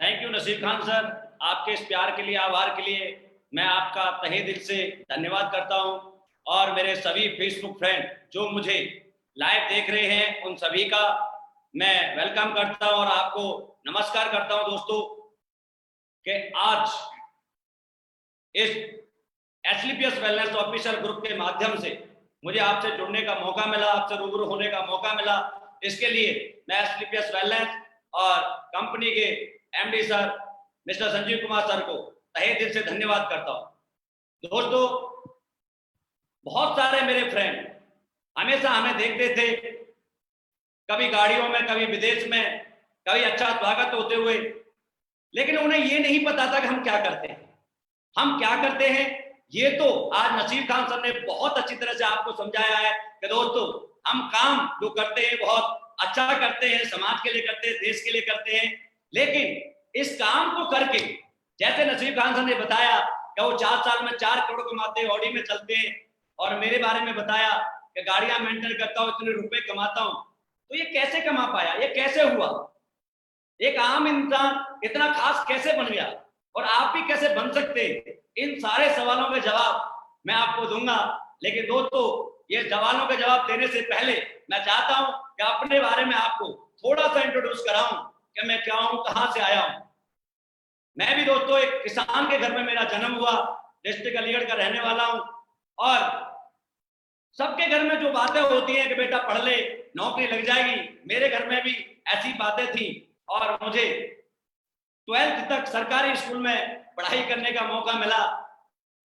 Thank you Naseer Khan sir, आपके इस प्यार के लिए, आभार के लिए मैं आपका तहे दिल से धन्यवाद करता हूं। और मेरे सभी फेसबुक फ्रेंड जो मुझे लाइव देख रहे हैं, उन सभी का मैं वेलकम करता हूं और आपको नमस्कार करता हूं दोस्तों कि आज इस एसलीपीएस वेलनेस ऑफिशियल ग्रुप के माध्यम से मुझे आपसे जुड़ने का मौका मिला, आपसे रूबरू होने का मौका मिला। इसके लिए मैं एसलीपीएस वेलनेस और कंपनी के MD sir mister Sanjeev Kumar sir को तहे दिल से धन्यवाद करता हूं। दोस्तों, बहुत सारे मेरे फ्रेंड हमेशा हमें देखते थे, कभी गाड़ियों में, कभी विदेश में, कभी अच्छा स्वागत होते हुए, लेकिन उन्हें ये नहीं पता था कि हम क्या करते हैं। हम क्या करते हैं ये तो आज नसीर खान सर ने बहुत अच्छी तरह से आपको समझाया है कि दोस्तों, हम काम जो करते हैं बहुत अच्छा करते हैं, समाज के लिए करते हैं, देश के लिए करते हैं। लेकिन इस काम को करके, जैसे नसीर खान सर ने बताया कि वो 4 साल में 4 करोड़ कमाते हैं, ऑडी में चलते हैं, और मेरे बारे में बताया कि गाड़ियां मेंटेन करता हूं, इतने रुपए कमाता हूं। तो ये कैसे कमा पाया, ये कैसे हुआ, एक आम इंसान इतना खास कैसे बन गया, और आप भी कैसे बन सकते हैं? इन सारे सवालों के जवाब मैं आपको दूंगा। लेकिन दोस्तों, ये सवालों के जवाब देने से पहले मैं चाहता हूं कि अपने बारे में आपको थोड़ा सा इंट्रोड्यूस कराऊं कि मैं क्या हूं, कहां से आया हूं। मैं भी दोस्तों एक किसान के घर में मेरा जन्म हुआ, डिस्ट्रिक्ट अलीगढ़ का रहने वाला हूं। और सबके घर में जो बातें होती हैं कि बेटा पढ़ ले, नौकरी लग जाएगी, मेरे घर में भी ऐसी बातें थी। और मुझे 12th तक सरकारी स्कूल में पढ़ाई करने का मौका मिला,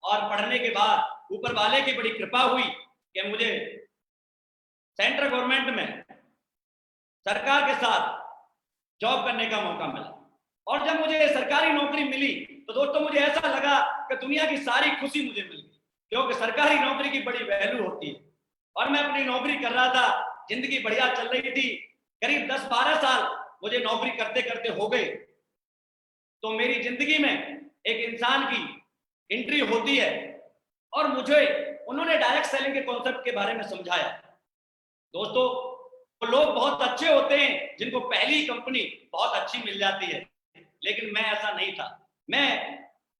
और पढ़ने के बाद ऊपर वाले की बड़ी कृपा हुई कि मुझे सेंट्रल गवर्नमेंट में सरकार के साथ जॉब करने का मौका मिला। और जब मुझे सरकारी नौकरी मिली तो दोस्तों मुझे ऐसा लगा कि दुनिया की सारी खुशी मुझे मिल गई, क्योंकि सरकारी नौकरी की बड़ी वैल्यू होती है। और मैं अपनी नौकरी कर रहा था, जिंदगी बढ़िया चल रही थी। करीब 10-12 साल मुझे नौकरी करते करते हो गए। तो मेरी जिंदगी में एक इंसान की एंट्री होती है, और मुझे उन्होंने डायरेक्ट सेलिंग के कॉन्सेप्ट के बारे में समझाया। दोस्तों, वो लोग बहुत अच्छे होते हैं जिनको पहली कंपनी बहुत अच्छी मिल जाती है, लेकिन मैं ऐसा नहीं था। मैं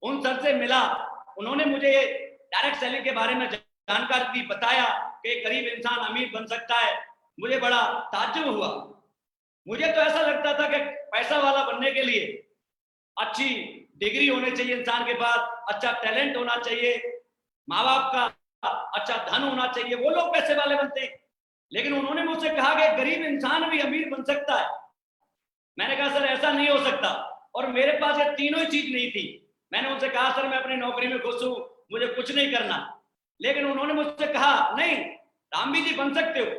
उन सर से मिला, उन्होंने मुझे डायरेक्ट सेलिंग के बारे में जानकारी दी, बताया कि गरीब इंसान अमीर बन सकता है। मुझे बड़ा ताज्जुब हुआ। मुझे तो ऐसा लगता था कि पैसा वाला बनने के लिए अच्छी डिग्री होनी चाहिए इंसान के पास, अच्छा टैलेंट होना चाहिए, माँ बाप का अच्छा धन होना चाहिए, वो लोग पैसे वाले बनते हैं। लेकिन उन्होंने मुझसे कहा कि गरीब इंसान भी अमीर बन सकता है। मैंने कहा सर ऐसा नहीं हो सकता, और मेरे पास ये तीनों ही चीज नहीं थी। मैंने उनसे कहा सर मैं अपनी नौकरी में खुश हूं, मुझे कुछ नहीं करना। लेकिन उन्होंने मुझसे कहा नहीं, रामबी जी बन सकते हो।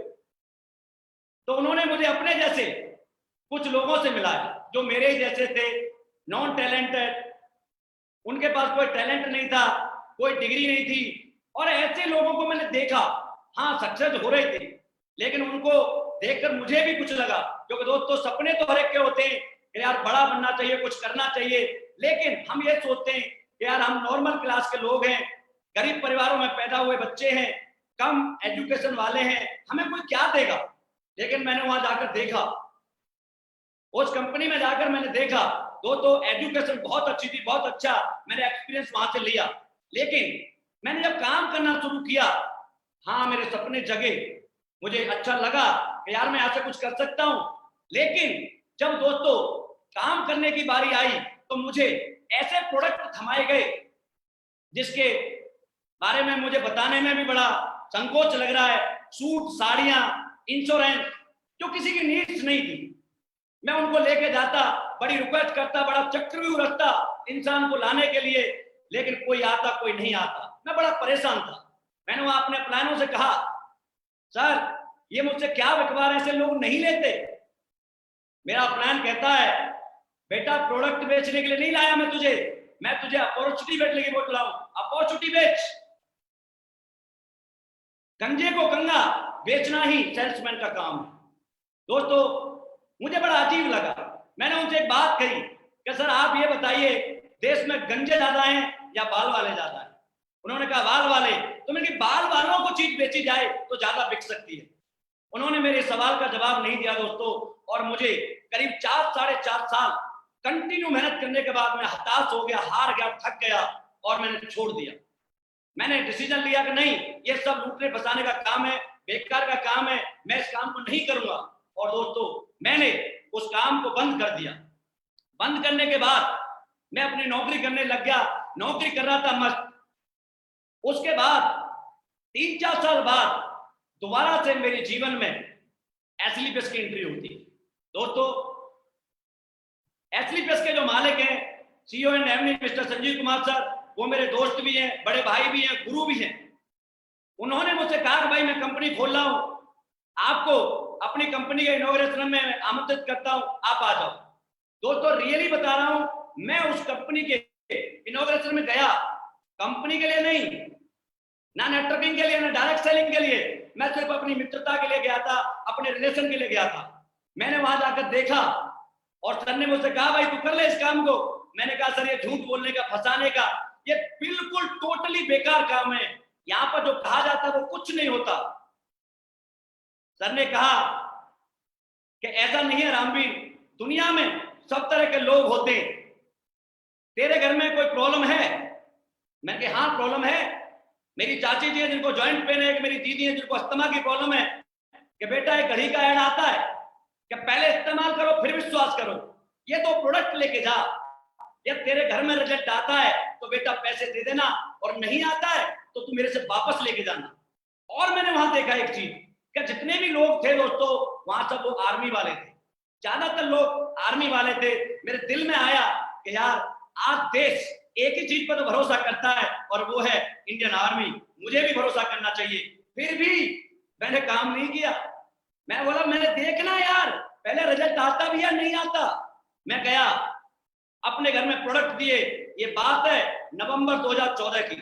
तो उन्होंने मुझे अपने जैसे कुछ लोगों से मिलाया जो मेरे ही जैसे थे, नॉन टैलेंटेड, उनके पास कोई टैलेंट नहीं था, कोई डिग्री नहीं थी। और ऐसे लोगों को मैंने देखा, हाँ सक्सेस हो रहे थे, लेकिन उनको देखकर मुझे भी कुछ लगा, क्योंकि दोस्तों सपने तो हर एक के होते हैं कि यार बड़ा बनना चाहिए, कुछ करना चाहिए। लेकिन हम ये सोचते हैं कि यार हम नॉर्मल क्लास के लोग हैं, गरीब परिवारों में पैदा हुए बच्चे हैं, कम एजुकेशन वाले हैं, हमें कोई क्या देगा। लेकिन मैंने वहां जाकर देखा, उस कंपनी में जाकर मैंने देखा, दोस्तों एजुकेशन बहुत अच्छी थी, बहुत अच्छा मैंने एक्सपीरियंस वहां से लिया। लेकिन मैंने जब काम करना शुरू किया, हाँ मेरे सपने जगे, मुझे अच्छा लगा कि यार मैं ऐसे कुछ कर सकता हूं। लेकिन जब दोस्तों काम करने की बारी आई तो मुझे ऐसे प्रोडक्ट थमाए गए जिसके बारे में मुझे बताने में भी बड़ा संकोच लग रहा है। सूट, साड़ियां, इंश्योरेंस, जो किसी की नीड्स नहीं थी, मैं उनको लेके जाता, बड़ी रिक्वेस्ट करता, बड़ा चक्रव्यूह रखता इंसान को लाने के लिए, लेकिन कोई आता कोई नहीं आता। मैं बड़ा परेशान था। मैंने वहां अपने प्लानों से कहा सर ये मुझसे क्या बिकवा रहे, ऐसे लोग नहीं लेते। मेरा प्लान कहता है बेटा प्रोडक्ट बेचने के लिए नहीं लाया मैं तुझे, मैं तुझे अपॉर्चुनिटी बेचने के लिए बोल रहा हूं। अपॉर्चुनिटी बेच, गंजे को गंगा बेचना ही सेल्समैन का काम है। दोस्तों मुझे बड़ा अजीब लगा। मैंने उनसे एक बात कही कि सर आप ये बताइए देश में गंजे ज्यादा हैं या बाल वाले ज्यादा हैं? उन्होंने कहा बाल वाले। तो मैंने कहा बाल वालों को चीज बेची जाए तो ज्यादा बिक सकती है। उन्होंने मेरे सवाल का जवाब नहीं दिया दोस्तों, और मुझे करीब 4 साढ़े 4 साल कंटिन्यू मेहनत करने के बाद मैं हताश हो गया, हार गया, थक गया और मैंने छोड़ दिया। मैंने डिसीजन लिया कि नहीं, ये सब लूटने फंसाने का काम है, बेकार का काम है, मैं इस काम को नहीं करूंगा। और दोस्तों, मैंने उस काम को बंद कर दिया। बंद करने के बाद मैं अपनी नौकरी करने लग गया, नौकरी कर रहा था मस्त। उसके बाद 3-4 साल बाद दोबारा से मेरे जीवन में एसलीपीएस की एंट्री होती है। दोस्तों, एसलीपीएस के जो मालिक हैं, CEO and MD mister Sanjeev Kumar sir, वो मेरे दोस्त भी हैं, बड़े भाई भी हैं, गुरु भी हैं। उन्होंने मुझसे कहा कि भाई मैं कंपनी खोल रहा हूं, आपको अपनी कंपनी के इनॉग्रेशन में आमंत्रित करता हूं, आप आ जाओ। दोस्तों, रियली बता रहा हूं, मैं उस कंपनी के इनॉग्रेशन में गया कंपनी के लिए नहीं, ना नेटवर्किंग के लिए, ना डायरेक्ट सेलिंग के लिए, मैं सिर्फ अपनी मित्रता के लिए गया था, अपने रिलेशन के लिए गया था। मैंने वहां जाकर देखा और सर ने मुझसे कहा भाई तू कर ले इस काम को। मैंने कहा सर, ये झूठ बोलने का, फंसाने का, ये बिल्कुल टोटली बेकार काम है, यहां पर जो कहा जाता है वो कुछ नहीं होता। सर ने कहा कि ऐसा नहीं है रामवीर, दुनिया में सब तरह के लोग होते हैं, तेरे घर में कोई प्रॉब्लम है? मैंने कहा हाँ प्रॉब्लम है, मेरी चाची जी है जिनको जॉइंट पेन है, मेरी दीदी है जिनको अस्थमा की प्रॉब्लम है, कि बेटा एक घड़ी का ऐड आता है कि पहले इस्तेमाल करो फिर विश्वास करो, ये तो प्रोडक्ट लेके जा, जब तेरे घर में रिजल्ट आता है तो बेटा पैसे दे देना, और नहीं आता है तो तू मेरे से वापस लेके जाना। और मैंने वहां देखा एक चीज कि जितने भी लोग थे दोस्तों, वहां सब वो आर्मी वाले थे, ज्यादातर लोग आर्मी वाले थे। मेरे दिल में आया कि यार आज देश एक ही चीज पर तो भरोसा करता है और वो है इंडियन आर्मी, मुझे भी भरोसा करना चाहिए। फिर भी मैंने काम नहीं किया। मैं बोला मैंने देखना यार, पहले रिजल्ट आता भी या नहीं आता। मैं गया, अपने घर में प्रोडक्ट दिए। ये बात है नवंबर 2014 की,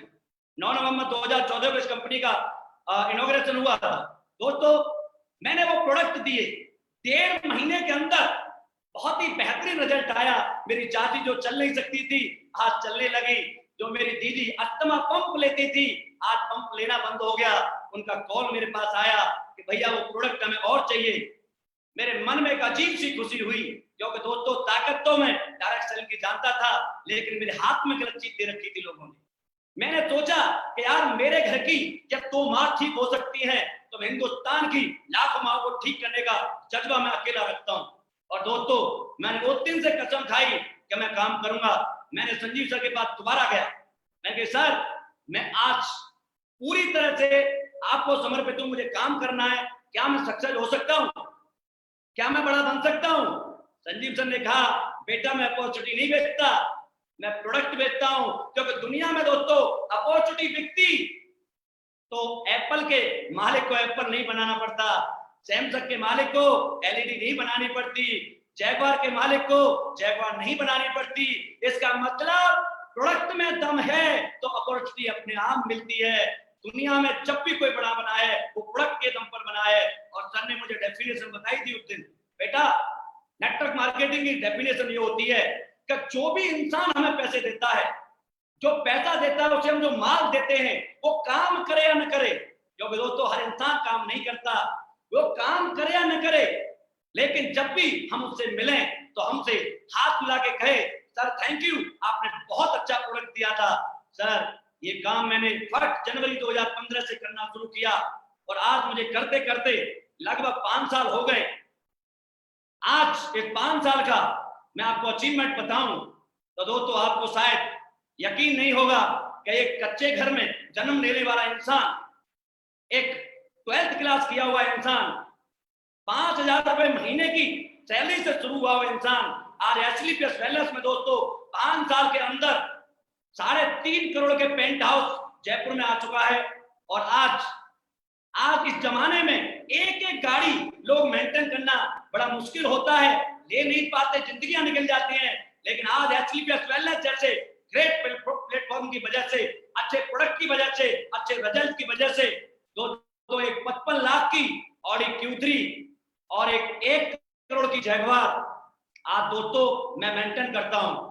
9 नवंबर 2014 को इस कंपनी का इनॉग्रेशन हुआ था। दोस्तों, मैंने वो प्रोडक्ट दिए, 1.5 महीने के अंदर बहुत ही बेहतरीन रिजल्ट आया। मेरी चाची जो चल नहीं सकती थी आज चलने लगी, जो मेरी दीदी अस्थमा पंप लेती थी आज पंप लेना बंद हो गया। उनका कॉल मेरे पास आया कि भैया वो प्रोडक्ट हमें और चाहिए। मेरे मन में एक अजीब सी खुशी हुई, क्योंकि दोस्तों ताकत तो मैं डायरेक्ट सेलिंग की जानता था, लेकिन मेरे हाथ में गलत चीज दे रखी थी लोगों ने। मैंने सोचा कि यार मेरे घर की जब 2 माँ ठीक हो सकती हैं तो मैं हिंदुस्तान की लाखों माँ को ठीक करने का जज्बा मैं अकेला रखता हूँ। और दोस्तों, मैंने 2 दिन से कसम खाई कि मैं काम करूंगा। मैंने संजीव सर के पास दोबारा गया, मैं कहा सर मैं आज पूरी तरह से आपको समर्पित हूं, मुझे काम करना है, क्या मैं सक्सेस हो सकता हूं, क्या मैं बड़ा बन सकता हूं? संजीव सर ने कहा बेटा मैं अपॉर्चुनिटी नहीं बेचता, मैं प्रोडक्ट बेचता हूं, क्योंकि दुनिया में दोस्तों अपॉर्चुनिटी बिकती तो एप्पल के मालिक को एप्पल नहीं बनाना पड़ता, सैमसंग के मालिक को एलईडी नहीं बनानी पड़ती, जैगवार के मालिक को जैगवार नहीं बनानी पड़ती। इसका मतलब प्रोडक्ट में दम है तो अपॉर्चुनिटी अपने आप मिलती है। दुनिया में जब भी कोई बड़ा बना है वो प्रोडक्ट के दम पर बना है। और सर ने मुझे डेफिनेशन बताई थी उस दिन, बेटा नेटवर्क मार्केटिंग की डेफिनेशन ये होती है कि जो भी इंसान हमें पैसे देता है, जो पैसा देता है उसे हम जो माल देते हैं वो काम करे या न करे, क्योंकि दोस्तों हर इंसान काम नहीं करता, वो काम करे या न करे, लेकिन जब भी हम उससे मिलें तो हमसे हाथ मिला के कहे सर थैंक यू, आपने बहुत अच्छा प्रोडक्ट दिया था सर। ये काम मैंने 1 जनवरी 2015 से करना शुरू किया और आज मुझे करते करते लगभग 5 साल हो गए। आज इस 5 साल का मैं आपको अचीवमेंट बताऊं तो दोस्तों आपको शायद यकीन नहीं होगा कि एक कच्चे घर में जन्म लेने वाला इंसान, एक 12th क्लास किया हुआ इंसान, 5,000 रुपए महीने की सैलरी से शुरू हुआ हुआ इंसान आज एसलीपीएस वेलनेस में दोस्तों 5 साल के अंदर 3.5 करोड़ के पेंट हाउस जयपुर में आ चुका है। और आज इस जमाने में एक एक गाड़ी लोग मेंटेन करना बड़ा मुश्किल होता है, ले नहीं पाते, जिंदगियां निकल जाती हैं। लेकिन आज एसलीपीएस वेलनेस जैसे ग्रेट प्लेटफॉर्म की वजह से, अच्छे प्रोडक्ट की वजह से, अच्छे रिजल्ट की वजह से दोस्तों एक 55 लाख की ऑडी Q3 और एक 1 करोड़ की जैगवार आज दोस्तों मैं मेंटेन करता हूं।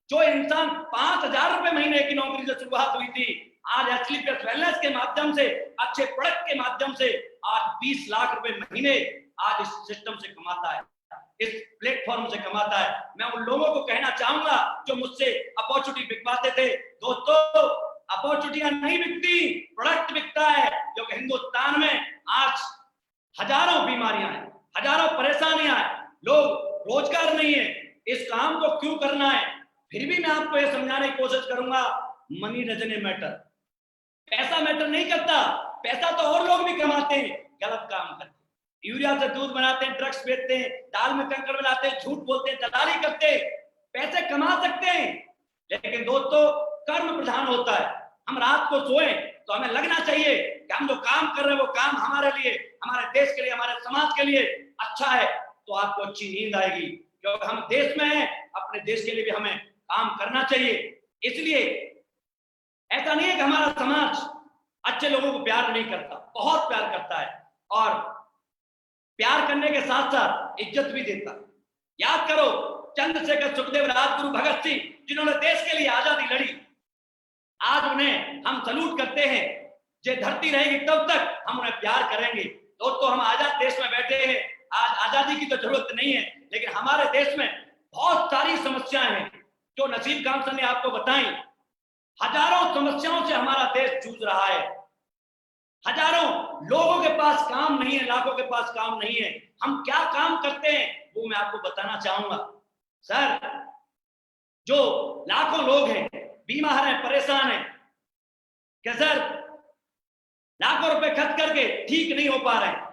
जो इंसान 5,000 रुपए महीने की नौकरी से शुरुआत हुई थी, आज एसलीपीएस वेलनेस के माध्यम से, अच्छे प्रोडक्ट के माध्यम से आज 20 लाख रुपए महीने आज इस सिस्टम से कमाता है। इस प्लेटफॉर्म से कमाता है। मैं उन लोगों को कहना चाहूंगा जो मुझसे अपॉर्चुनिटी बिकवाते थे, दोस्तों अपॉर्चुनिटियां नहीं बिकती, प्रोडक्ट बिकता है। क्योंकि हिंदुस्तान में आज हजारों बीमारियां हैं, हजारों परेशानियां हैं, लोग रोजगार नहीं है, इस काम को क्यों करना है? फिर भी मैं आपको यह समझाने की कोशिश करूंगा, मनी डजंट मैटर, पैसा मैटर नहीं करता। पैसा तो और लोग भी कमाते हैं, गलत काम करते हैं, यूरिया से दूध बनाते हैं, ड्रग्स बेचते हैं, दाल में कंकड़ मिलाते हैं, झूठ बोलते हैं, दलाली करते हैं, पैसे कमा सकते हैं। लेकिन दोस्तों कर्म प्रधान होता है। हम रात को सोए तो हमें लगना चाहिए कि हम जो काम कर रहे हैं वो काम हमारे लिए, हमारे देश के लिए, हमारे समाज के लिए अच्छा है, तो आपको अच्छी नींद आएगी। क्योंकि हम देश में हैं, अपने देश के लिए भी हमें काम करना चाहिए। इसलिए ऐसा नहीं है कि हमारा समाज अच्छे लोगों को प्यार नहीं करता, बहुत प्यार करता है, और प्यार करने के साथ साथ इज्जत भी देता है। याद करो चंद्रशेखर, सुखदेव, राजगुरु, भगत सिंह, जिन्होंने देश के लिए आजादी लड़ी, आज उन्हें हम सलूट करते हैं। जो धरती रहेगी तब तक हम उन्हें प्यार करेंगे। दोस्तों हम आजाद देश में बैठे हैं, आज आजादी की तो जरूरत नहीं है, लेकिन हमारे देश में बहुत सारी समस्याएं हैं जो नसीब खान सर ने आपको बताई। हजारों समस्याओं से हमारा देश जूझ रहा है, हजारों लोगों के पास काम नहीं है, लाखों के पास काम नहीं है। हम क्या काम करते हैं वो मैं आपको बताना चाहूंगा। सर, जो लाखों लोग हैं, बीमार हैं, परेशान हैं, कि सर लाखों रुपए खर्च करके ठीक नहीं हो पा रहे हैं,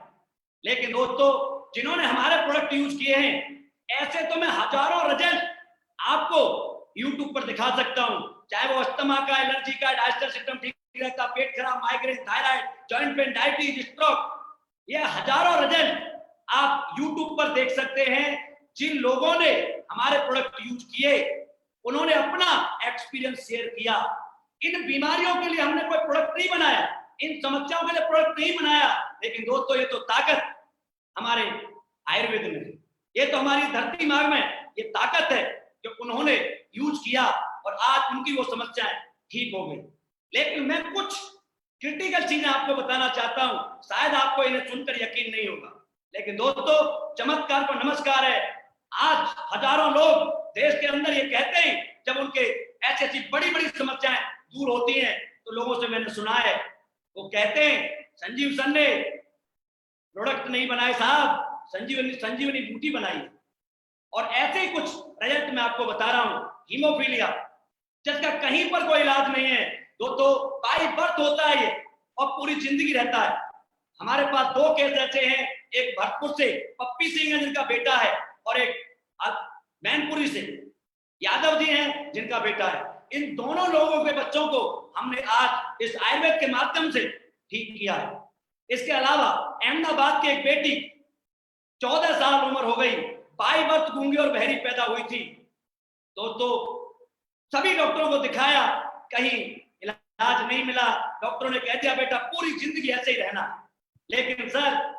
लेकिन दोस्तों जिन्होंने हमारे प्रोडक्ट यूज किए हैं, ऐसे तो मैं हजारों रिजल्ट आपको यूट्यूब पर दिखा सकता हूं। चाहे वो अस्थमा का, एलर्जी का, डाइजेस्टिव सिस्टम ठीक रहता, पेट खराब, migraine, thyroid, joint pain, diabetes, stroke, ये हजारों रिजल्ट आप यूट्यूब पर देख सकते हैं। जिन लोगों ने हमारे प्रोडक्ट यूज किए, उन्होंने अपना एक्सपीरियंस शेयर किया। इन बीमारियों के लिए हमने कोई प्रोडक्ट नहीं बनाया, इन समस्याओं के लिए प्रोडक्ट नहीं बनाया, लेकिन दोस्तों ये तो ताकत हमारे आयुर्वेद में है, ये तो हमारी धरती माँ में ये ताकत है कि उन्होंने यूज किया और आज उनकी वो समस्याएं ठीक हो गई। लेकिन मैं कुछ क्रिटिकल चीजें आपको बताना चाहता हूं, शायद आपको इन्हें सुनकर यकीन नहीं होगा, लेकिन दोस्तों चमत्कार को नमस्कार है। आज हजारों लोग देश के अंदर ये कहते हैं, जब उनके ऐसी ऐसी बड़ी बड़ी समस्याएं दूर होती हैं, तो लोगों से मैंने सुना है, वो कहते हैं संजीव सर ने प्रोडक्ट नहीं बनाए साहब, संजीवनी बूटी बनाई। और ऐसे ही कुछ रिजल्ट मैं आपको बता रहा हूं। हीमोफीलिया, जिसका कहीं पर कोई इलाज नहीं है दोस्तों, बाई बर्थ होता है ये और पूरी जिंदगी रहता है। हमारे पास दो केस ऐसे हैं, एक भरतपुर से पप्पी सिंह है जिनका बेटा है, और एक मैनपुरी से यादव जी हैं जिनका बेटा है। इन दोनों लोगों के बच्चों को हमने आज इस आयुर्वेद के माध्यम से ठीक किया है। इसके अलावा अहमदाबाद की एक बेटी 14 साल उम्र हो गई, बाई बर्थ गूंगी और बहरी पैदा हुई थी। तो सभी डॉक्टरों को दिखाया, कहीं इलाज नहीं मिला, डॉक्टरों ने कह दिया बेटा पूरी जिंदगी ऐसे ही रहना। लेकिन सर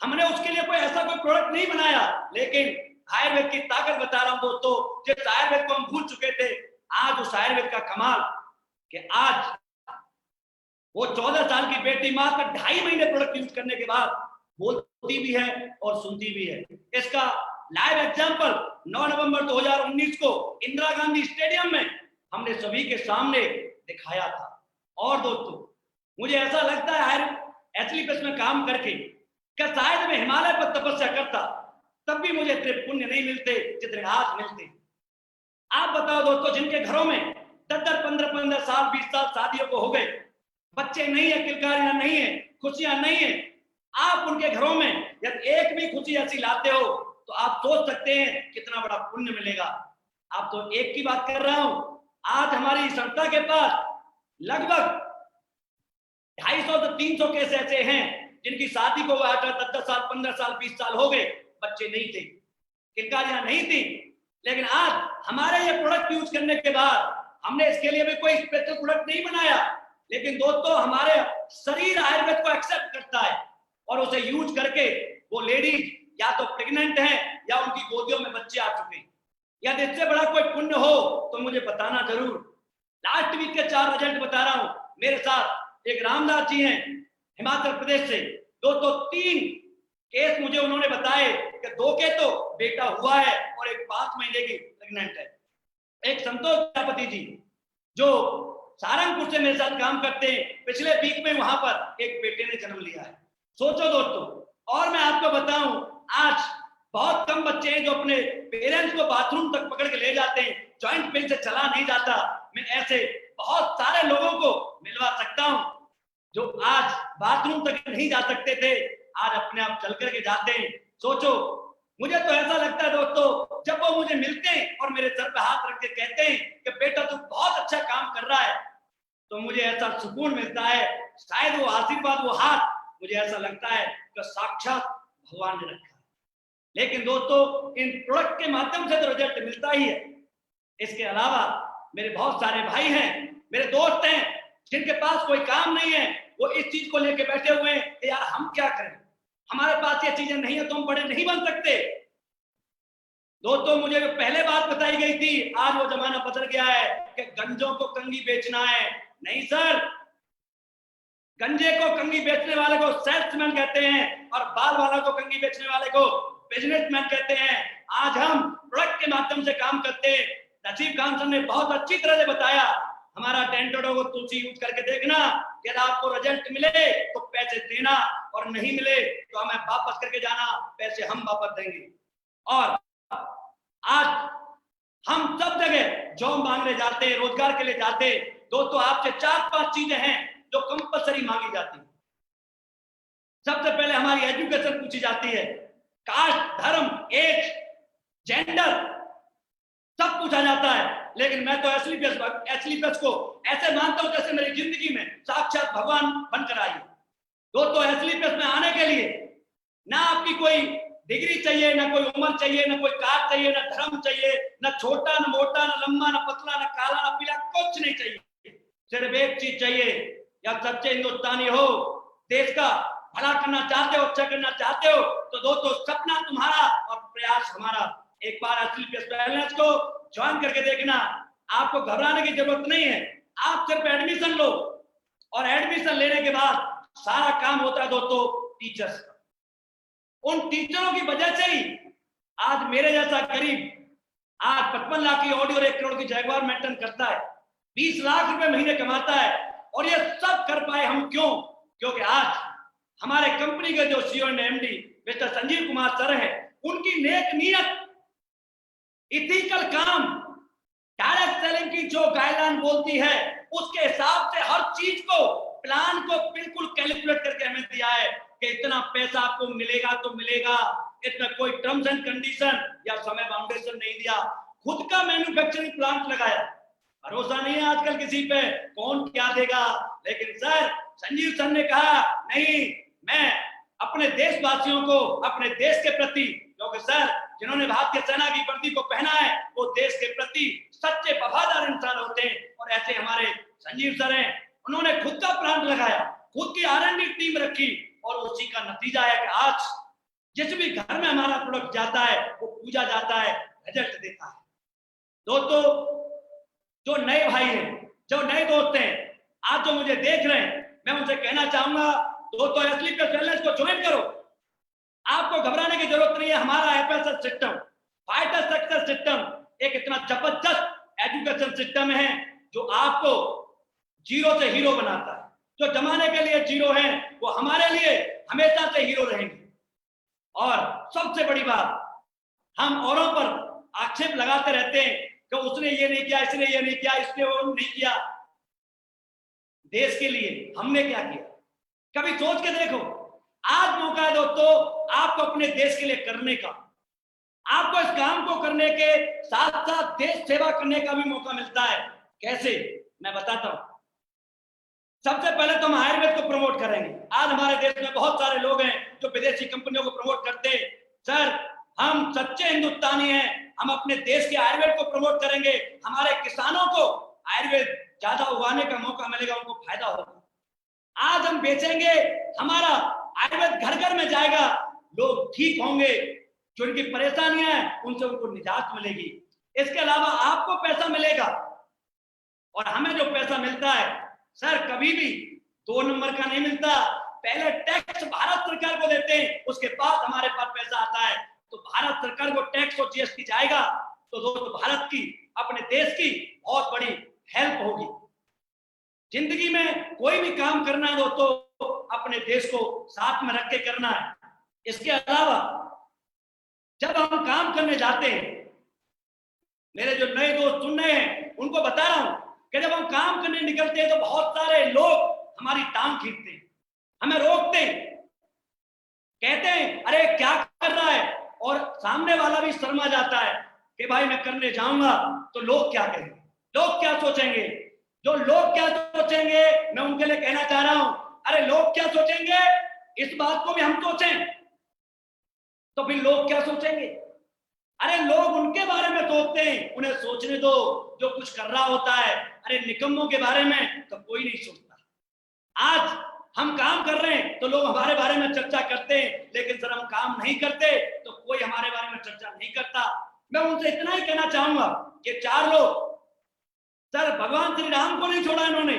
हमने उसके लिए कोई ऐसा कोई प्रोडक्ट नहीं बनाया, लेकिन आयुर्वेद की ताकत बता रहा हूं दोस्तों, जिस आयुर्वेद को हम भूल चुके थे, आज उस आयुर्वेद का कमाल कि आज वो 14 साल की बेटी मात्र 2.5 महीने प्रोडक्ट यूज करने के बाद बोलती भी है और सुनती भी है। इसका लाइव एग्जांपल 9 नवंबर 2019 को इंदिरा गांधी स्टेडियम में हमने सभी के सामने दिखाया था। और दोस्तों मुझे ऐसा लगता है एथलीट्स में काम करके कि शायद मैं हिमालय पर तपस्या करता तब भी मुझे इतने पुण्य नहीं मिलते जितने आज मिलते। आप बताओ दोस्तों, जिनके घरों में 10-10, 15-15 साल, 20 साल शादियों को हो गए, बच्चे नहीं है, किलकारियां नहीं है, खुशियां नहीं है, आप उनके घरों में जब एक भी खुशी ऐसी लाते हो तो आप सोच सकते हैं कितना बड़ा पुण्य मिलेगा। आप तो एक की बात कर रहा हूं, आज हमारी संस्था के पास लगभग 250 से 300 केस ऐसे हैं जिनकी शादी को 10 साल, 15 साल, 20 साल हो गए, बच्चे नहीं थे, किलकारियां नहीं थी, लेकिन आज हमारे ये प्रोडक्ट यूज करने के बाद हमने इसके लिए भी कोई स्पेशल प्रोडक्ट नहीं बनाया, लेकिन दोस्तों हमारे शरीर आयुर्वेद को एक्सेप्ट करता है और उसे यूज करके वो लेडीज या तो प्रेग्नेंट हैं या उनकी गोदियों में बच्चे आ चुके हैं। यदि इससे बड़ा कोई पुण्य हो तो मुझे बताना जरूर। लास्ट वीक के 4 रिजल्ट बता रहा हूं। मेरे साथ एक रामदास जी हैं हिमाचल प्रदेश से, दोस्तों 3 केस मुझे उन्होंने बताए कि 2 के तो बेटा हुआ है और एक 5 महीने की प्रेग्नेंट है। एक संतोष प्रजापति जी जो सहारनपुर से मेरे साथ काम करते हैं, पिछले वीक में वहां पर एक बेटे ने जन्म लिया है। सोचो दोस्तों, और मैं आपको बताऊं, आज बहुत कम बच्चे हैं जो अपने पेरेंट्स को बाथरूम तक पकड़ के ले जाते हैं, जॉइंट पेन से चला नहीं जाता। मैं ऐसे बहुत सारे लोगों को मिलवा सकता हूं जो आज बाथरूम तक नहीं जा सकते थे, आज अपने आप चल करके जाते हैं। सोचो, मुझे तो ऐसा लगता है दोस्तों, जब वो मुझे मिलते हैं और मेरे सर पे हाथ रख के कहते हैं कि बेटा तू बहुत अच्छा काम कर रहा है, तो मुझे ऐसा सुकून मिलता है। शायद वो आशीर्वाद, वो हाथ, मुझे ऐसा लगता है कि साक्षात भगवान ने रखा है। लेकिन दोस्तों, इन प्रोडक्ट के माध्यम से तो रिजल्ट मिलता ही है। इसके अलावा मेरे बहुत सारे भाई हैं, मेरे दोस्त हैं, जिनके पास कोई काम नहीं है, वो इस चीज को लेके बैठे हुए हैं कि यार हम क्या करें, हमारे पास ये चीजें नहीं है तो हम बड़े नहीं बन सकते। दोस्तों, मुझे पहले बात बताई गई थी, आज वो जमाना बदल गया है कि गंजों को कंगी बेचना है। नहीं सर, गंजे को कंगी बेचने वाले को सेल्समैन कहते हैं और बाल वाला को कंगी बेचने वाले को बिजनेसमैन कहते हैं। आज हम प्रोडक्ट के माध्यम से काम करते हैं। नसीब खान सर ने बहुत अच्छी तरह से बताया, हमारा टेंटोडो को तुलसी यूज करके देखना, यदि आपको रिजल्ट मिले तो पैसे देना और नहीं मिले तो हमें वापस करके जाना, पैसे हम वापस देंगे। और आज हम सब जगह जॉब मांगने जाते, रोजगार के लिए जाते, दोस्तों आपसे 4-5 चीजें हैं जो कंपलसरी मांगी जाती है। सबसे पहले हमारी एजुकेशन पूछी जाती है, कास्ट, धर्म, एज, जेंडर सब पूछा जाता है। लेकिन मैं तो एसलीपीएस को ऐसे मानता हूं जैसे मेरी जिंदगी में साक्षात भगवान बनकर आई। दोस्तों, एसलीपीएस में आने के लिए ना आपकी कोई डिग्री चाहिए, ना कोई उम्र चाहिए, ना कोई कास्ट चाहिए, ना धर्म चाहिए, ना छोटा, ना मोटा, ना लंबा, ना पतला, ना काला, ना पीला, कुछ नहीं चाहिए। सिर्फ एक चीज चाहिए, या सच्चे हिंदुस्तानी हो, देश का भला करना चाहते हो, अच्छा करना चाहते हो, तो दोस्तों सपना तुम्हारा और प्रयास हमारा। एक बार एसलीपीएस वेलनेस को ज्वाइन करके देखना, आपको घबराने की जरूरत नहीं है। आप सिर्फ एडमिशन लो और एडमिशन लेने के बाद सारा काम होता है दोस्तों टीचर्स का। उन टीचरों की वजह से ही आज मेरे जैसा गरीब आज 55 लाख की ऑडी और 1 करोड़ की जैगवार मेंटेन करता है, 20 लाख रुपए महीने कमाता है। और ये सब कर पाए हम क्यों? क्योंकि आज हमारे कंपनी के जो CEO and MD mister Sanjeev Kumar sir हैं, उनकी नेक नीयत, इथिकल काम, डायरेक्ट सेलिंग की जो गाइडलाइन बोलती है उसके हिसाब से हर चीज को, प्लान को बिल्कुल कैलकुलेट करके हमें दिया है कि इतना पैसा आपको मिलेगा तो मिलेगा। इसमें कोई टर्म्स एंड कंडीशन या समय बाउंडेशन नहीं दिया। खुद का मैन्युफैक्चरिंग प्लांट लगाया। भरोसा नहीं है आजकल किसी पे, कौन क्या देगा। लेकिन सर, संजीव सर ने कहा नहीं, मैं अपने देशवासियों को, अपने देश के प्रति, क्योंकि सर जिन्होंने भारतीय सेना की वर्दी को पहना है वो देश के प्रति सच्चे वफादार इंसान होते हैं। और ऐसे हमारे संजीव सर हैं, उन्होंने खुद का प्लांट लगाया, खुद की R&D टीम रखी और उसी का नतीजा है कि आज जिस भी घर में हमारा प्रोडक्ट जाता है वो पूजा जाता है, रिजल्ट देता है। दोस्तों, जो नए भाई हैं, जो नए दोस्त हैं, आज जो मुझे देख रहे हैं, मैं उनसे कहना चाहूंगा दोस्तों, एसलीपीएस वेलनेस को ज्वाइन करो। आपको घबराने की जरूरत नहीं है। हमारा FSS system, fighter success system, एक इतना जबरदस्त एजुकेशन सिस्टम है जो आपको जीरो से हीरो बनाता है। जो जमाने के लिए जीरो हैं वो हमारे लिए हमेशा से हीरो रहेंगे। और सबसे बड़ी बात, हम औरों पर आक्षेप लगाते रहते हैं कि उसने ये नहीं किया, इसने ये नहीं किया, इसने वो नहीं किया। देश के लिए हमने क्या किया, कभी सोच के देखो। आज मौका है दोस्तों आपको अपने देश के लिए करने का। आपको इस काम को करने के साथ साथ देश सेवा करने का भी मौका मिलता है। कैसे, मैं बताता हूं। सबसे पहले तो हम आयुर्वेद को प्रमोट करेंगे। आज हमारे देश में बहुत सारे लोग हैं जो विदेशी कंपनियों को प्रमोट करते हैं। सर, हम सच्चे हिंदुस्तानी हैं, हम अपने देश के आयुर्वेद को प्रमोट करेंगे। हमारे किसानों को आयुर्वेद ज्यादा उगाने का मौका मिलेगा, उनको फायदा होगा। आज हम बेचेंगे, हमारा आयुर्वेद घर घर में जाएगा, लोग ठीक होंगे, जो उनकी परेशानियां हैं उनसे उनको निजात मिलेगी। इसके अलावा आपको पैसा मिलेगा और हमें जो पैसा मिलता है सर कभी भी 2 नंबर का नहीं मिलता। पहले टैक्स भारत सरकार को देते हैं, उसके बाद हमारे पास पैसा आता है। तो भारत सरकार को टैक्स और जीएसटी जाएगा तो दोस्तों भारत की, अपने देश की बहुत बड़ी हेल्प होगी। जिंदगी में कोई भी काम करना है दोस्तों अपने देश को साथ में रख के करना है। इसके अलावा जब हम काम करने जाते हैं, मेरे जो नए दोस्त सुन रहे हैं उनको बता रहा हूं कि जब हम काम करने निकलते हैं तो बहुत सारे लोग हमारी टांग खींचते हैं, हमें रोकते हैं, कहते हैं अरे क्या कर रहा है, और सामने वाला भी शर्मा जाता है कि भाई मैं करने जाऊंगा तो लोग क्या कहेंगे, लोग क्या सोचेंगे। जो लोग क्या सोचेंगे मैं उनके लिए कहना चाह रहा हूं, अरे लोग क्या सोचेंगे इस बात को भी हम सोचें, तो फिर लोग क्या सोचेंगे। अरे लोग उनके बारे में सोचते हैं, उन्हें सोचने दो जो कुछ कर रहा होता है। अरे निकम्मों के बारे में तो कोई नहीं सोचता। आज हम काम कर रहे हैं तो लोग हमारे बारे में चर्चा करते हैं, लेकिन सर हम काम नहीं करते तो कोई हमारे बारे में चर्चा नहीं करता। मैं उनसे इतना ही कहना चाहूंगा कि चार लोग, सर भगवान श्री राम को नहीं छोड़ा इन्होंने,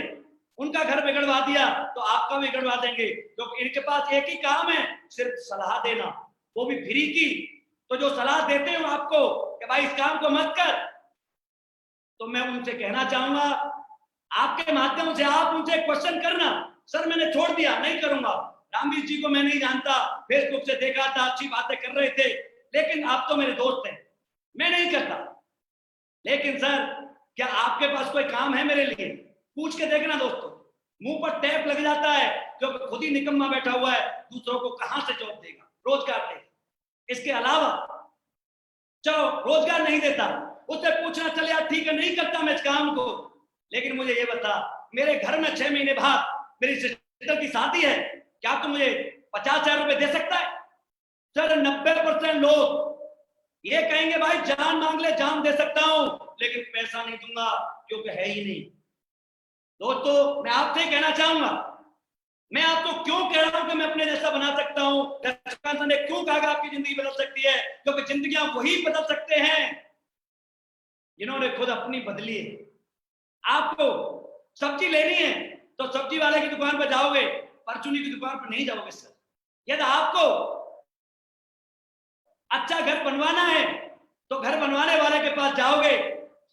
उनका घर बिगड़वा दिया तो आपका भी बिगड़वा देंगे, क्योंकि इनके पास एक ही काम है, सिर्फ सलाह देना, वो भी फ्री की। तो जो सलाह देते हैं आपको कि भाई इस काम को मत कर, तो मैं उनसे कहना चाहूंगा आपके माध्यम से आप उनसे क्वेश्चन करना, सर मैंने छोड़ दिया नहीं करूंगा, रामवीर जी को मैं नहीं जानता, फेसबुक से देखा था अच्छी बातें कर रहे थे, लेकिन आप तो मेरे दोस्त हैं, मैं नहीं करता। लेकिन सर क्या आपके पास कोई काम है मेरे लिए, पूछ के देखना दोस्तों। मुंह पर टैप लग जाता है क्योंकि खुद ही निकम्मा बैठा हुआ है, दूसरों को कहां से जॉब देगा, रोजगार देगा। इसके अलावा चलो रोजगार नहीं देता, उससे पूछना चल यार ठीक है नहीं करता मैं इस काम को, लेकिन मुझे ये बता मेरे घर में 6 महीने बाद मेरी सिस्टर की शादी है, क्या तू मुझे 50,000 रुपए दे सकता है। सर 90% लोग ये कहेंगे भाई जान मांग ले जान दे सकता हूं, लेकिन पैसा नहीं दूंगा क्योंकि है ही नहीं। दोस्तों मैं आपसे कहना चाहूंगा, मैं आपको क्यों कह रहा हूं कि मैं अपने जैसा बना सकता हूं, लक्ष्मण ने क्यों कहा आपकी जिंदगी बदल सकती है, क्योंकि जिंदगियां वही बदल सकते हैं जिन्होंने खुद अपनी बदली है। आपको सब्जी लेनी है तो सब्जी वाले की दुकान पर जाओगे, परचूनी की दुकान पर नहीं जाओगे सर। यदि आपको अच्छा घर बनवाना है तो घर बनवाने वाले के पास जाओगे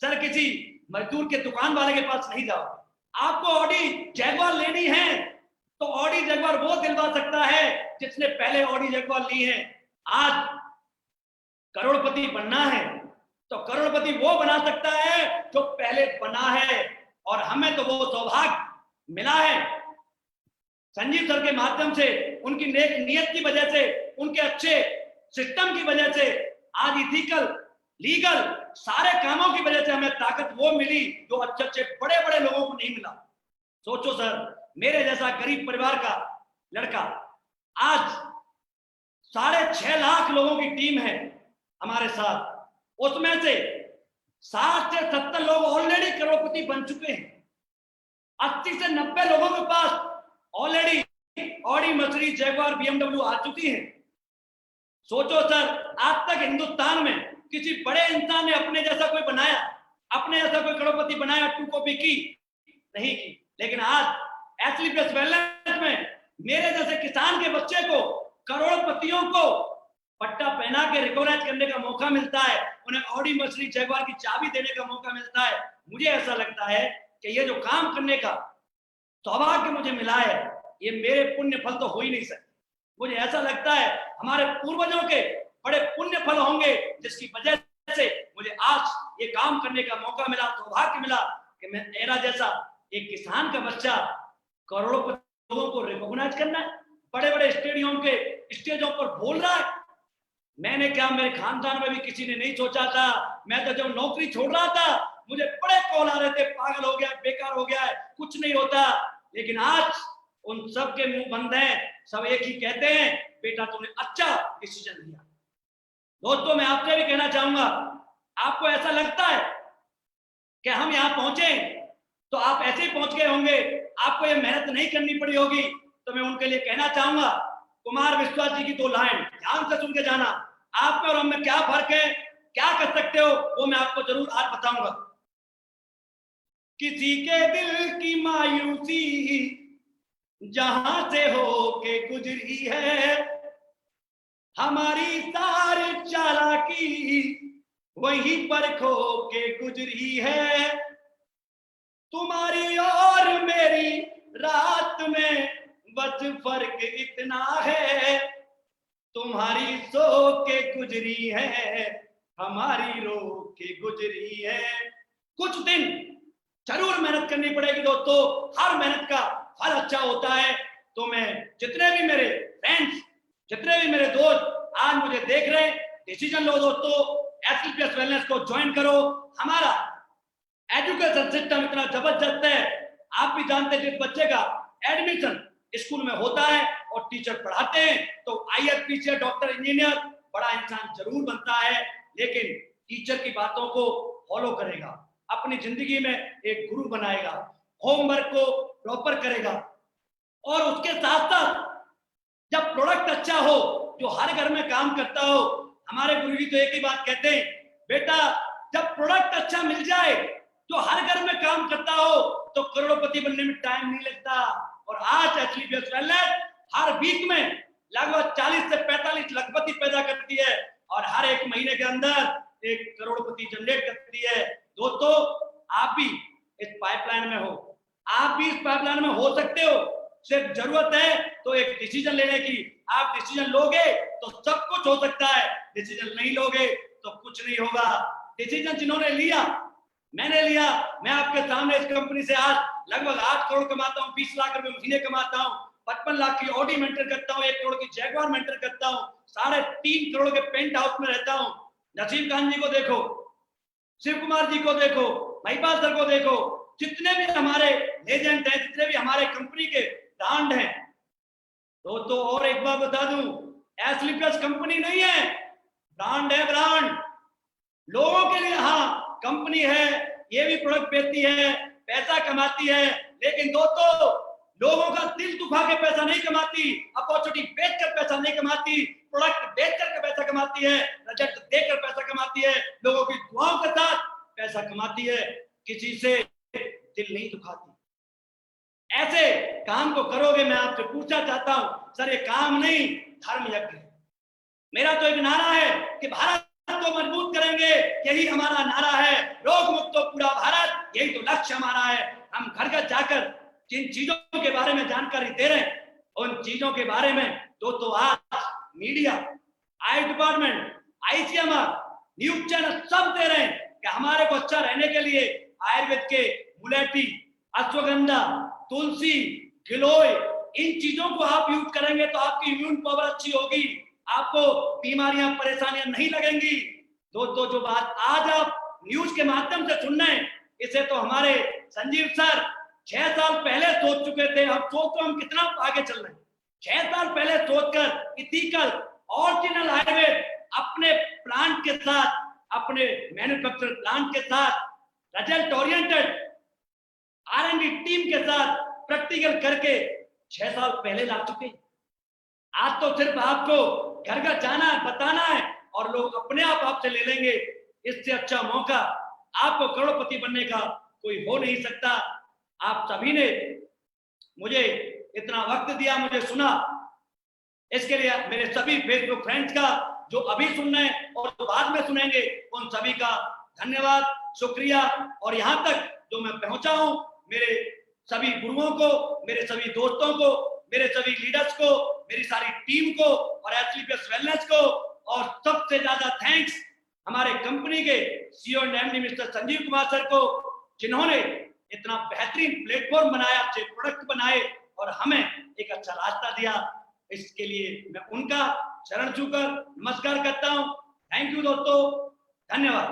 सर, किसी मजदूर के दुकान वाले के पास नहीं जाओगे। आपको ऑडी जैगवार लेनी है तो ऑडी जैगवार वो दिलवा सकता है जिसने पहले ऑडी जैगवार ली है। आज करोड़पति बनना है तो करोड़पति वो बना सकता है जो पहले बना है, और हमें तो वो सौभाग्य मिला है संजीव सर के माध्यम से, उनकी नेक नियत की वजह से, उनके अच्छे सिस्टम की वजह से, आज इथिकल लीगल सारे कामों की वजह से हमें ताकत वो मिली जो अच्छे अच्छे बड़े बड़े लोगों को नहीं मिला। सोचो सर मेरे जैसा गरीब परिवार का लड़का, आज 6.5 लाख लोगों की टीम है हमारे साथ, उसमें से 60 से 70 लोग ऑलरेडी करोड़पति बन चुके हैं, 80 से 90 लोगों के पास already Audi Mercedes Jaguar BMW आ चुकी है। सोचो सर आज तक हिंदुस्तान में किसी बड़े इंसान ने अपने जैसा कोई बनाया, अपने जैसा कोई करोड़पति बनाया, 2 कॉपी की नहीं की, लेकिन आज एथलीट वेलनेस में मेरे जैसे किसान के बच्चे को करोड़पतियों को पट्टा पहना के रिकॉग्नाइज करने का मौका मिलता है, उन्हें ऑडी मर्सिडीज जैगवार की चाबी देने का मौका मिलता है। मुझे ऐसा लगता है कि ये जो काम करने का सौभाग्य मुझे मिला है ये मेरे पुण्य फल तो हो ही नहीं सकते। मुझे ऐसा लगता है हमारे पूर्वजों के बड़े पुण्य फल होंगे जिसकी वजह से मुझे आज ये काम करने का मौका मिला, सौभाग्य मिला कि मैं मेरा जैसा एक किसान का बच्चा करोड़ों लोगों को रिकॉग्नाइज करना है, बड़े बड़े स्टेडियम के स्टेजों पर बोल रहा है। मैंने क्या, मेरे खानदान में भी किसी ने नहीं सोचा था। मैं तो जब नौकरी छोड़ रहा था मुझे बड़े कॉल आ रहे थे, पागल हो गया, बेकार हो गया है, कुछ नहीं होता, लेकिन आज उन सब के मुंह बंद हैं, सब एक ही कहते हैं बेटा तुमने अच्छा डिसीजन लिया। दोस्तों मैं आपसे भी कहना चाहूंगा, आपको ऐसा लगता है कि हम यहाँ पहुंचे तो आप ऐसे ही पहुंच गए होंगे, आपको ये मेहनत नहीं करनी पड़ी होगी, तो मैं उनके लिए कहना चाहूंगा कुमार विश्वास जी की 2 लाइन ध्यान से सुन के जाना, आप में और हम में क्या फर्क है, क्या कर सकते हो वो मैं आपको जरूर आज बताऊंगा। किसी के दिल की मायूसी जहां से हो के गुजरी है, हमारी सारी चालाकी वहीं पर खो के गुजरी है। तुम्हारी और मेरी रात में बस फर्क इतना है, तुम्हारी सो के गुजरी है, हमारी रो के गुजरी है। कुछ दिन जरूर मेहनत करनी पड़ेगी दोस्तों, हर मेहनत का फल अच्छा होता है। तो मैं जितने भी मेरे फ्रेंड्स, जितने भी मेरे दोस्त आज मुझे देख रहे हैं, डिसीजन लो दोस्तों, एसएलपीएस वेलनेस को ज्वाइन करो। हमारा एजुकेशन सिस्टम इतना जबरदस्त है, आप भी जानते हैं। जिस बच्चे का एडमिशन स्कूल में होता है और टीचर पढ़ाते हैं तो आईएएस टीचर, डॉक्टर, इंजीनियर, बड़ा इंसान जरूर बनता है, लेकिन टीचर की बातों को फॉलो करेगा, अपनी जिंदगी में एक गुरु बनाएगा, होमवर्क को प्रॉपर करेगा। और उसके साथ साथ जब प्रोडक्ट अच्छा हो, जो हर घर में काम करता हो, हमारे गुरु जी तो एक ही बात कहते हैं, बेटा जब प्रोडक्ट अच्छा मिल जाए, जो हर घर में काम करता हो, तो करोड़पति बनने में टाइम नहीं लगता। और आज एसएलपीएस वेलनेस हर वीक में लगभग 40 से 45 लखपति पैदा करती है और हर एक महीने के अंदर एक करोड़पति जनरेट करती है। दोस्तों आप भी इस पाइपलाइन में हो, आप भी इस पाइपलाइन में हो सकते हो, सिर्फ जरूरत है तो एक डिसीजन लेने की। आप डिसीजन लोगे तो सब कुछ हो सकता है, डिसीजन नहीं लोगे तो कुछ नहीं होगा। डिसीजन जिन्होंने लिया, मैंने लिया, मैं आपके सामने इस कंपनी से आज लगभग 8 करोड़ कमाता हूँ, 20 लाख रुपए महीने कमाता हूँ, 55 लाख की ऑडी मेंटेन करता हूँ, 1 करोड़ की जैगवार मेंटेन करता हूँ, 3.5 करोड़ के पेंट हाउस में रहता हूँ। नसीम खान जी को देखो, शिव कुमार जी को देखो, महिपाल सर को देखो, जितने भी हमारे लेजेंड हैं, जितने भी हमारे कंपनी के ब्रांड हैं। तो और एक बार बता दूं, एसएलपीएस कंपनी नहीं है, ब्रांड है, ब्रांड लोगों के लिए। हाँ कंपनी है, ये भी प्रोडक्ट बेचती है, पैसा कमाती है, लेकिन दोस्तों लोगों का दिल दुखा के पैसा नहीं कमाती, अपॉर्चुनिटी बेचकर पैसा नहीं कमाती, प्रोडक्ट बेचकर पैसा कमाती है, रिजल्ट देकर पैसा कमाती है, लोगों की दुआओं के साथ पैसा कमाती है, किसी से दिल नहीं दुखाती। ऐसे काम को करोगे। मैं आपसे पूछना चाहता हूं सर, ये काम नहीं धर्म यज्ञ। मेरा तो एक नारा है कि भारत को मजबूत करेंगे, यही हमारा नारा है, रोग मुक्त पूरा भारत, यही तो लक्ष्य हमारा है। हम घर घर जाकर जिन चीजों के बारे में जानकारी दे रहे हैं, उन चीजों के बारे में तो आज मीडिया, आई डिपार्टमेंट, आईसीएमआर, न्यूज चैनल सब दे रहे हैं कि हमारे को अच्छा रहने के लिए आयुर्वेद के मुलेठी, अश्वगंधा, तुलसी, गिलोय, इन चीजों को आप यूज करेंगे तो आपकी इम्यून पावर अच्छी होगी, आपको बीमारियां, परेशानियां नहीं लगेंगी। दोस्तों जो बात आज आप न्यूज के माध्यम से सुन रहे हैं, इसे तो हमारे संजीव सर 6 साल पहले सोच चुके थे। हम सोचो हम कितना आगे चल रहे हैं। 6 साल पहले सोचकर इथिकल ओरिजिनल आयुर्वेद अपने प्लांट के साथ, अपने मैन्युफैक्चर प्लांट के साथ, रिजल्ट ओरिएंटेड आर&डी टीम के साथ प्रैक्टिकल करके 6 साल पहले ला चुके। आज तो सिर्फ आपको घर घर जाना है, बताना है और लोग अपने आप आपसे ले लेंगे। इससे अच्छा मौका आपको करोड़पति बनने का कोई हो नहीं सकता। आप सभी ने मुझे इतना वक्त दिया, मुझे सुना, इसके लिए मेरे सभी फेसबुक फ्रेंड्स का, जो अभी सुन रहे हैं और जो बाद में सुनेंगे, उन सभी का धन्यवाद, शुक्रिया। और यहाँ तक जो मैं पहुंचा हूं, मेरे सभी गुरुओं को, मेरे सभी दोस्तों को, मेरे सभी लीडर्स को, मेरी सारी टीम को और एसएलपीएस वेलनेस को, और सबसे ज्यादा थैंक्स हमारे कंपनी के CEO and MD mister Sanjeev Kumar sir को, जिन्होंने इतना बेहतरीन प्लेटफॉर्म बनाया, अच्छे प्रोडक्ट बनाए और हमें एक अच्छा रास्ता दिया। इसके लिए मैं उनका चरण छूकर नमस्कार करता हूं। थैंक यू दोस्तों, धन्यवाद।